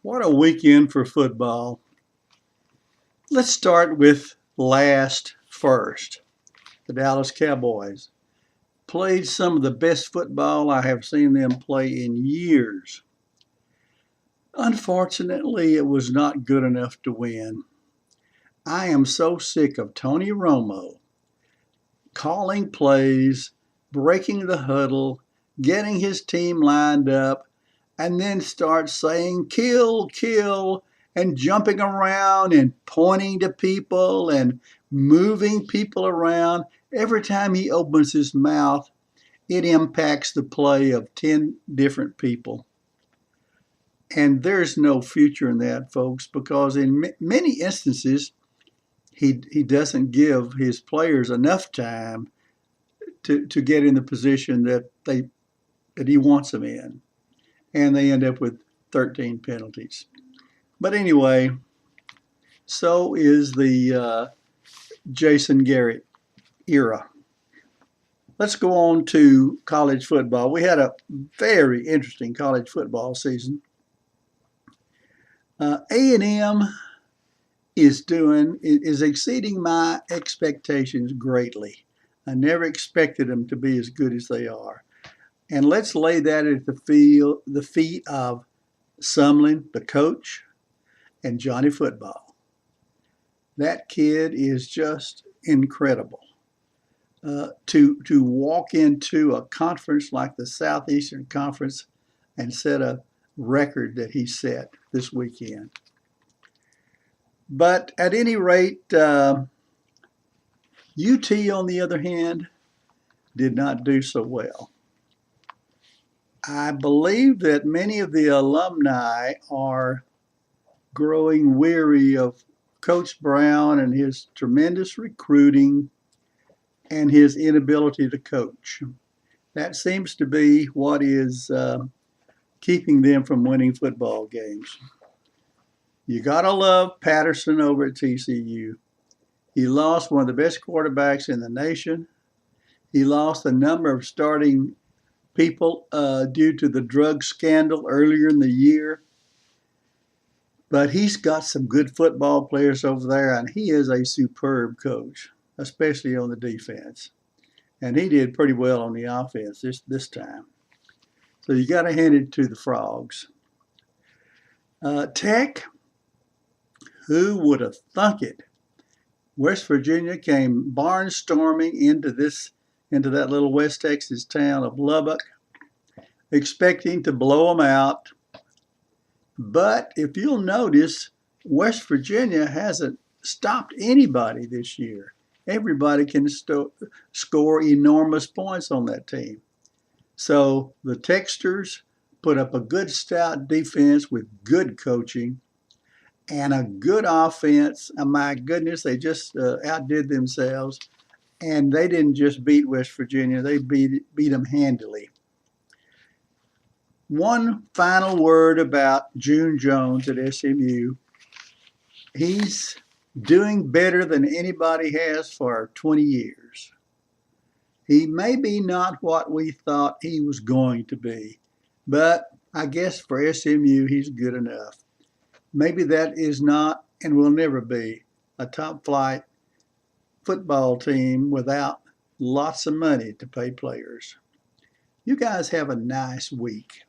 What a weekend for football. Let's start with last first. The Dallas Cowboys played some of the best football I have seen them play in years. Unfortunately, it was not good enough to win. I am so sick of Tony Romo calling plays, breaking the huddle, getting his team lined up, and then start saying, kill, kill, and jumping around and pointing to people and moving people around. Every time he opens his mouth, it impacts the play of 10 different people. And there's no future in that, folks, because in many instances, he doesn't give his players enough time to get in the position that he wants them in, and they end up with 13 penalties. But anyway, so is the Jason Garrett era. Let's go on to college football. We had a very interesting college football season. A&M is exceeding my expectations greatly. I never expected them to be as good as they are. And let's lay that at the feet of Sumlin, the coach, and Johnny Football. That kid is just incredible. To walk into a conference like the Southeastern Conference and set a record that he set this weekend. But at any rate, UT, on the other hand, did not do so well. I believe that many of the alumni are growing weary of Coach Brown and his tremendous recruiting and his inability to coach. That seems to be what is keeping them from winning football games. You got to love Patterson over at TCU. He lost one of the best quarterbacks in the nation. He lost a number of starting people due to the drug scandal earlier in the year. But he's got some good football players over there, and he is a superb coach, especially on the defense. And he did pretty well on the offense this time. So you got to hand it to the Frogs. Tech, who would have thunk it? West Virginia came barnstorming into that little West Texas town of Lubbock, expecting to blow them out. But if you'll notice, West Virginia hasn't stopped anybody this year. Everybody can score enormous points on that team. So the Techsters put up a good stout defense with good coaching and a good offense. And my goodness, they just outdid themselves. And they didn't just beat West Virginia, they beat them handily. One final word about June Jones at SMU. He's doing better than anybody has for 20 years. He may be not what we thought he was going to be, but I guess for SMU, he's good enough. Maybe that is not and will never be a top flight football team without lots of money to pay players. You guys have a nice week.